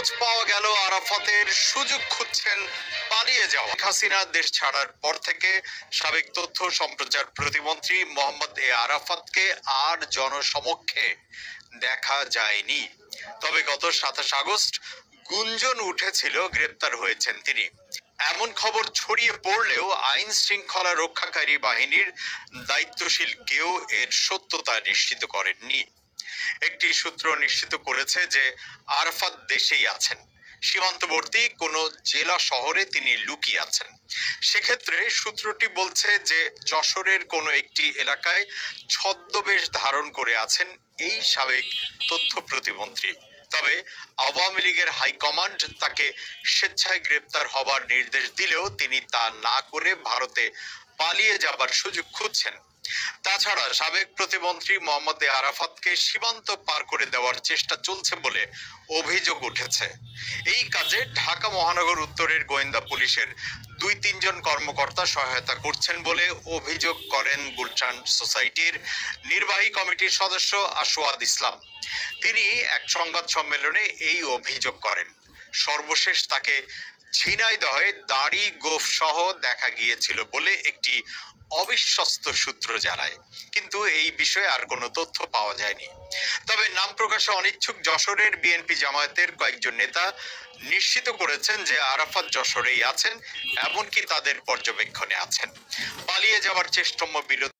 খোঁজ পাওয়া গেল আরাফাতের সুযোগ খুঁজছেন পালিয়ে যাওয়া। হাসিনা দেশ ছাড়ার পর থেকে সাবেক তথ্য সম্প্রচার প্রতিমন্ত্রী মোহাম্মদ আরাফাতকে আর জনসমক্ষে দেখা যায়নি। তবে গত 27 আগস্ট গুঞ্জন উঠেছিল গ্রেপ্তার হয়েছেন তিনি। এমন খবর ছড়িয়ে পড়লেও আইন শৃঙ্খলা রক্ষাকারী বাহিনীর দায়িত্বশীল কেউ এর সত্যতা নিশ্চিত করেননি। একটি সূত্র নিশ্চিত করেছে যে আরাফাত দেশেই আছেন, সীমান্তবর্তী কোনো জেলা শহরে তিনি লুকিয়ে আছেন। সেক্ষেত্রে সূত্রটি বলছে যে যশোরের কোনো একটি এলাকায় ছদ্মবেশ ধারণ করে আছেন এই সাবেক তথ্য প্রতিমন্ত্রী। তবে আওয়ামী লীগের হাইকমান্ড তাকে স্বেচ্ছায় গ্রেপ্তার হবার নির্দেশ দিলেও তিনি তা না করে ভারতে পালিয়ে যাবার সুযোগ খুঁজছেন। তাছাড়া সাবেক প্রতিমন্ত্রী মোহাম্মদ আরাফাতকে সীমান্ত পার করে দেওয়ার চেষ্টা চলছে বলে অভিযোগ উঠেছে। এই কাজে ঢাকা মহানগর উত্তরের গোয়েন্দা পুলিশের ২-৩ জন কর্মকর্তা সহায়তা করছেন বলে অভিযোগ করেন গুলশান সোসাইটির নির্বাহী কমিটির সদস্য আসওয়াদ ইসলাম। তিনি এক সংবাদ সম্মেলনে এই অভিযোগ করেন। সর্বশেষ তাকে ঝিনাইদহে দাড়ি গোঁফ সহ দেখা গিয়েছিল বলে একটি অবিশ্বস্ত সূত্র জানায়, কিন্তু এই বিষয়ে আর কোনো তথ্য পাওয়া যায়নি। তবে নাম প্রকাশে অনিচ্ছুক যশোরের বিএনপি জামায়াতের কয়েকজন নেতা নিশ্চিত করেছেন যে আরাফাত যশোরেই আছেন, এমনকি তাদের পর্যবেক্ষণে আছেন। পালিয়ে যাওয়ার চেষ্টম্য বিরোধী